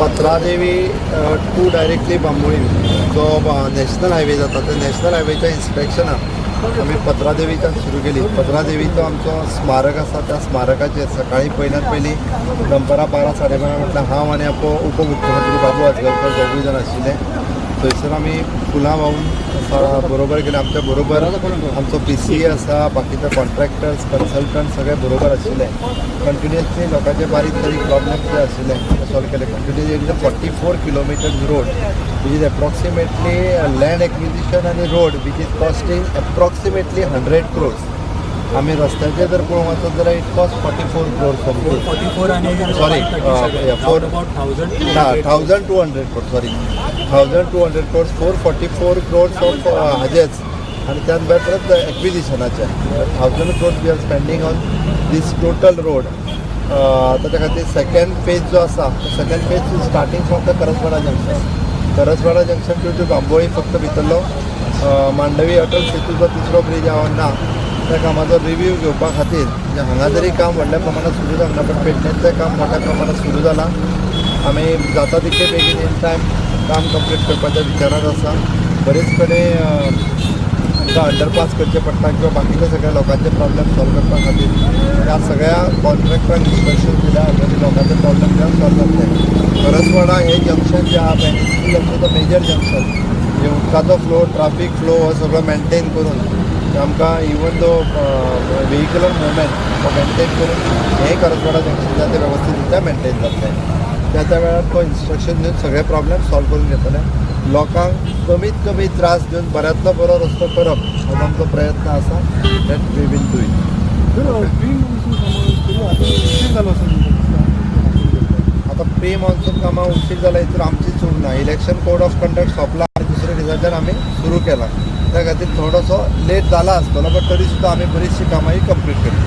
Patradevi to directly Bambolim जो national highway जाता त्या नॅशनल हायवेच्या इन्स्पेक्शनाक आमी पत्रादेवीच्यान सुरू केली. पत्रादेवीचो आमचो स्मारक आसा त्या स्मारकाचेर सकाळी पयली दनपारां 12-12:30 म्हटल्यार हांव आनी उपमुख्यमंत्री बाबू आजगावकर दोगूय जाण आशिल्ले. थंयसर आमी फुलां व्हांवन बरोबर केले. आमच्या बरोबर आमचो PCA आसा, बाकीचे कॉन्ट्रॅक्टर्स कन्सल्टंट सगळे बरोबर आशिल्ले. कंटिन्युअसली लोकांचे बारीक सारीक प्रॉब्लेम्स जे आशिल्ले ते सॉल्व केले. Continuously 44 kilometres road which is approximately land acquisition आनी road which is costing approximately 100 crores. आम्ही रस्त्याचे जर पळोवंक वचत जाल्यार इट कॉस्ट 44 crores समथींग. 44 आणि sorry 1200 crores sorry 1200 crores 444 crores of हाजेच आणि त्यात परत एक्विजिशनाचे 1000 crores we are spending on this total road. ताच्या खातीर सेकंड फेज जो आसा second phase starting from the Karaswada junction to Bambolim फक्त भितरलो मांडवी अटल सेतूचो तिसरो ब्रिज ना त्या कामाचो रिव्ह्यू घेवपा खातीर म्हणजे हांगा जरी काम व्हडल्या प्रमाणात सुरू जावना पण पेडणेंतलें काम मोठ्या प्रमाणात सुरू जालां. आमी जाता तितले बेगीन इन टायम काम कंप्लीट करपाच्या विचारांत आसा. बरेच कडेन आमकां अंडरपास करचे पडटा किंवा बाकीच्या सगळ्या लोकांचे प्रॉब्लेम सॉल्व करपा खातीर त्या सगळ्या कॉन्ट्रॅक्टरांक इन्स्ट्रक्शन दिल्या ऑलरेडी लोकांचे प्रॉब्लेम जे सॉल्व जातले. करसवाडा हे जंक्शन जे आहा पळय आमचो तो मेजर जंक्शन हे उदकाचो फ्लो ट्राफीक फ्लो हो सगळो मेनटेन करून आमकां इवन दो व्हेहिक्युलर मुवमेंट हो मेनटेन करून हें करसवाडा जंक्शन जाता वेवस्थीत मेनटेन जातलें. त्या वेळार तो इन्स्ट्रक्शन दिवन सगळे प्रॉब्लेम सॉल्व करून घेतले. लोकांक कमीत कमी त्रास दिवन बऱ्यांतलो बरो रस्तो करप हो आमचो प्रयत्न आसा. That we will do it. आता प्री मॉन्सून कामां उशीर जाला हेतून आमची चूक ना. इलेक्शन कोड ऑफ कंडक्ट सोंपला आनी दुसऱ्या दिसाच्यान आमी सुरू केला. त्या खातीर थोडोसो लेट जाला आसतलो बट तरी सुद्दां आमी बरीचशी कामां ही कंप्लीट केली.